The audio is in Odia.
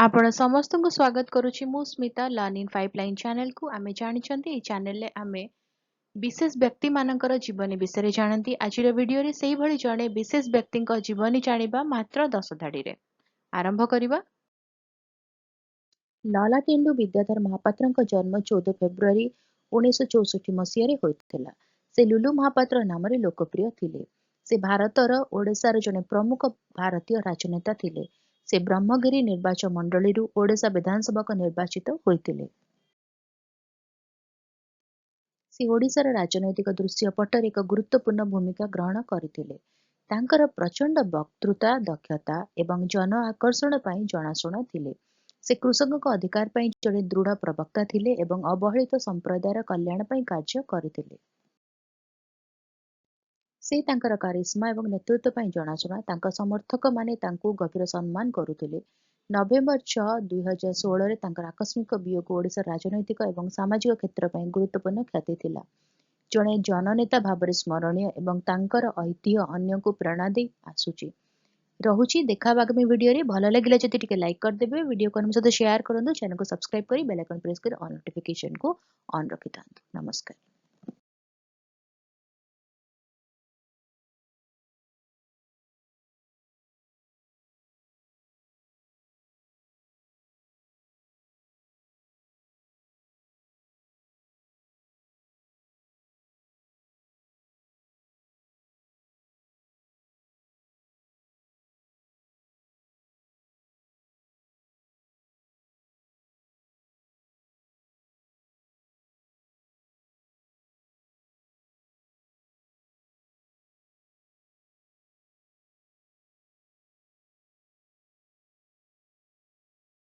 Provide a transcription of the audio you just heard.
आपण ସମସ୍ତଙ୍କୁ ସ୍ୱାଗତ କରୁଛି ମୁଁ ସ୍ମିତା ଲର୍ନିଂ ପାଇପଲାଇନ ଚ୍ୟାନେଲକୁ। ଆମେ ଜାଣିଛନ୍ତି ଏହି ଚ୍ୟାନେଲରେ ଆମେ ବିଶେଷ ବ୍ୟକ୍ତିମାନଙ୍କର ଜୀବନୀ ବିଷୟରେ ଜାଣନ୍ତି। ଆଜିର ଭିଡିଓରେ ସେଇଭଳି ଜଣେ ବିଶେଷ ବ୍ୟକ୍ତିଙ୍କ ଜୀବନୀ ଜାଣିବା ମାତ୍ର 10 ଧାଡିରେ। ଆରମ୍ଭ କରିବା। ଲଲାଟେନ୍ଦୁ ବିଦ୍ୟାଧର ମହାପାତ୍ରଙ୍କ ଜନ୍ମ 14 ଫେବୃଆରୀ 1964 ମସିହାରେ ହୋଇଥିଲା। ସେ ଲୁଲୁ ମହାପାତ୍ର ନାମରେ ଲୋକପ୍ରିୟ ଥିଲେ। ସେ ଭାରତର ଓଡ଼ିଶାର ଜଣେ ପ୍ରମୁଖ ଭାରତୀୟ ରାଜନେତା ଥିଲେ। ସେ ବ୍ରହ୍ମଗିରି ନିର୍ବାଚନ ମଣ୍ଡଳୀରୁ ଓଡ଼ିଶା ବିଧାନସଭାକୁ ନିର୍ବାଚିତ ହୋଇଥିଲେ। ସେ ଓଡ଼ିଶାର ରାଜନୈତିକ ଦୃଶ୍ୟପଟରେ ଏକ ଗୁରୁତ୍ୱପୂର୍ଣ୍ଣ ଭୂମିକା ଗ୍ରହଣ କରିଥିଲେ। ତାଙ୍କର ପ୍ରଚଣ୍ଡ ବକ୍ତୃତା ଦକ୍ଷତା ଏବଂ ଜନ ଆକର୍ଷଣ ପାଇଁ ଜଣାଶୁଣା ଥିଲେ। ସେ କୃଷକଙ୍କ ଅଧିକାର ପାଇଁ ଜଣେ ଦୃଢ଼ ପ୍ରବକ୍ତା ଥିଲେ ଏବଂ ଅବହେଳିତ ସମ୍ପ୍ରଦାୟର କଲ୍ୟାଣ ପାଇଁ କାର୍ଯ୍ୟ କରିଥିଲେ। ସେ ତାଙ୍କର କାରିଶ୍ମା ଏବଂ ନେତୃତ୍ୱ ପାଇଁ ଜଣାଶୁଣା। ତାଙ୍କ ସମର୍ଥକମାନେ ତାଙ୍କୁ ଗଭୀର ସମ୍ମାନ କରୁଥିଲେ। ନଭେମ୍ବର 6, 2016ରେ ତାଙ୍କର ଆକସ୍ମିକ ବିୟୋଗ ଓଡ଼ିଶାର ରାଜନୈତିକ ଏବଂ ସାମାଜିକ କ୍ଷେତ୍ର ପାଇଁ ଗୁରୁତ୍ୱପୂର୍ଣ୍ଣ କ୍ଷତି ଥିଲା। ଜଣେ ଜନନେତା ଭାବରେ ସ୍ମରଣୀୟ ଏବଂ ତାଙ୍କର ଐତିହ୍ୟ ଅନ୍ୟଙ୍କୁ ପ୍ରେରଣା ଦେଇ ଆସୁଛି। ରହୁଛି। ଦେଖା ହବା ଆଗାମୀ ଭିଡିଓରେ। ଭଲ ଲାଗିଲା ଯଦି ଟିକେ ଲାଇକ୍ କରିଦେବେ, ଭିଡିଓକୁ ଆମ ସହିତ ସେୟାର କରନ୍ତୁ, ଚ୍ୟାନେଲକୁ ସବସ୍କ୍ରାଇବ କରି ବେଲ୍ ଆଇକନ୍ ପ୍ରେସ୍ କରି ଅଲ୍ ନୋଟିଫିକେସନକୁ ଅନ୍ ରଖିଥାନ୍ତୁ। ନମସ୍କାର।